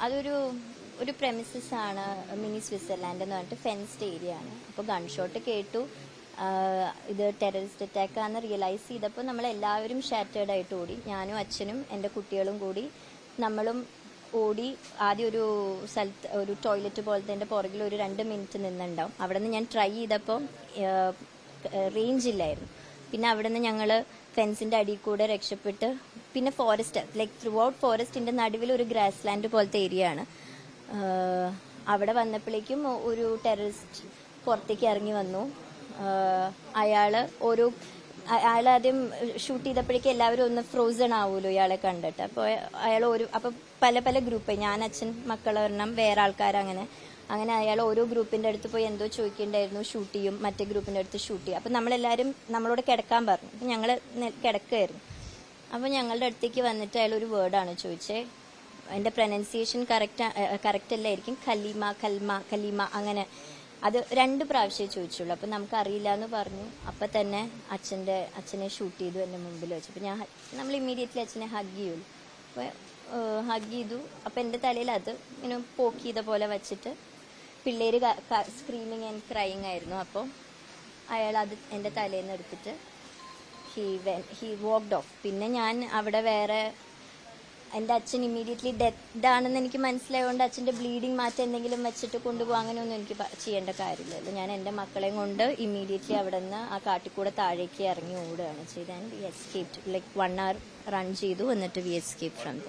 അതൊരു ഒരു പ്രെമിസസ് ആണ്, മിനി സ്വിറ്റ്സർലാൻഡ് എന്ന് പറഞ്ഞിട്ട് ഫെൻസ്ഡ് ഏരിയ ആണ്. അപ്പോൾ ഗൺ ഷോട്ട് കേട്ടു, ഇത് ടെററിസ്റ്റ് അറ്റാക്ക് ആണെന്ന് റിയലൈസ് ചെയ്തപ്പോൾ നമ്മളെല്ലാവരും ഷാറ്റേർഡ് ആയിട്ട് ഓടി. ഞാനും അച്ഛനും എൻ്റെ കുട്ടികളും കൂടി നമ്മളും ഓടി. ആദ്യം ഒരു സ്ഥലത്ത് ഒരു ടോയ്ലറ്റ് പോലത്തെ എൻ്റെ പുറകിൽ ഒരു 2 മിനിറ്റ് നിന്നുണ്ടാവും. അവിടെ നിന്ന് ഞാൻ ട്രൈ ചെയ്തപ്പോൾ റേഞ്ച് ഇല്ലായിരുന്നു. പിന്നെ അവിടെ നിന്ന് ഞങ്ങൾ ഫെൻസിൻ്റെ അടിയിൽ കൂടെ രക്ഷപ്പെട്ട് പിന്നെ ഫോറസ്റ്റ്, ലൈക്ക് ത്രൂ ഔട്ട് ഫോറസ്റ്റിൻ്റെ നടുവിൽ ഒരു ഗ്രാസ് ലാൻഡ് പോലത്തെ ഏരിയ ആണ്. അവിടെ വന്നപ്പോഴേക്കും ഒരു ടെററിസ്റ്റ് പുറത്തേക്ക് ഇറങ്ങി വന്നു. അയാൾ ആദ്യം ഷൂട്ട് ചെയ്തപ്പോഴേക്കും എല്ലാവരും ഒന്ന് ഫ്രോസൺ ആവുമല്ലോ ഇയാളെ കണ്ടിട്ട്. അപ്പോൾ അപ്പോൾ പല ഗ്രൂപ്പ്, ഞാൻ അച്ഛൻ മക്കളൊരെണ്ണം വേറെ ആൾക്കാരങ്ങനെ അയാൾ ഓരോ ഗ്രൂപ്പിൻ്റെ അടുത്ത് പോയി എന്തോ ചോദിക്കേണ്ടായിരുന്നു, ഷൂട്ട് ചെയ്യും, മറ്റേ ഗ്രൂപ്പിൻ്റെ അടുത്ത് ഷൂട്ട് ചെയ്യും. അപ്പം നമ്മളെല്ലാവരും നമ്മളോട് കിടക്കാൻ പറഞ്ഞു. അപ്പം ഞങ്ങൾ കിടക്കുമായിരുന്നു. അപ്പോൾ ഞങ്ങളുടെ അടുത്തേക്ക് വന്നിട്ട് അയാൾ ഒരു വേർഡാണ് ചോദിച്ചത്. എൻ്റെ പ്രൊനൗൺസിയേഷൻ കറക്റ്റ് അല്ലായിരിക്കും, കലീമ അങ്ങനെ അത് 2 പ്രാവശ്യമേ ചോദിച്ചുള്ളൂ. അപ്പം നമുക്ക് അറിയില്ല എന്ന് പറഞ്ഞു. അപ്പം തന്നെ അച്ഛനെ ഷൂട്ട് ചെയ്തു എൻ്റെ മുമ്പിൽ വെച്ചു. അപ്പം നമ്മൾ ഇമ്മീഡിയറ്റ്ലി അച്ഛനെ ഹഗ് ചെയ്യുള്ളൂ. അപ്പോൾ ഹഗ് ചെയ്തു. അപ്പം എൻ്റെ തലയിൽ അത് ഇങ്ങനെ പോക്ക് ചെയ്ത പോലെ വെച്ചിട്ട് പിള്ളേർ സ്ക്രീമിങ് ആൻഡ് ക്രൈയിങ് ആയിരുന്നു. അപ്പോൾ അയാൾ അത് എൻ്റെ തലയിൽ നിന്ന് എടുത്തിട്ട് ഹി വോക്ക്ഡ് ഓഫ്. പിന്നെ ഞാൻ അവിടെ വേറെ എൻ്റെ അച്ഛൻ ഇമ്മീഡിയറ്റ്ലി ഡെഡ് ആണെന്ന് എനിക്ക് മനസ്സിലായതുകൊണ്ട് അച്ഛൻ്റെ ബ്ലീഡിങ് മാറ്റം എന്തെങ്കിലും വെച്ചിട്ട് കൊണ്ടുപോകും, അങ്ങനെയൊന്നും എനിക്ക് ചെയ്യേണ്ട കാര്യമില്ലല്ലോ. ഞാൻ എൻ്റെ മക്കളെയും കൊണ്ട് ഇമ്മീഡിയറ്റ്ലി അവിടെ നിന്ന് ആ കാട്ടിക്കൂടെ താഴേക്ക് ഇറങ്ങി ഓടുകയാണ് ചെയ്തത്. And we escaped, like 1 hour run ചെയ്തു. എന്നിട്ട് വി എസ്കേപ്പ് ഫ്രം ദ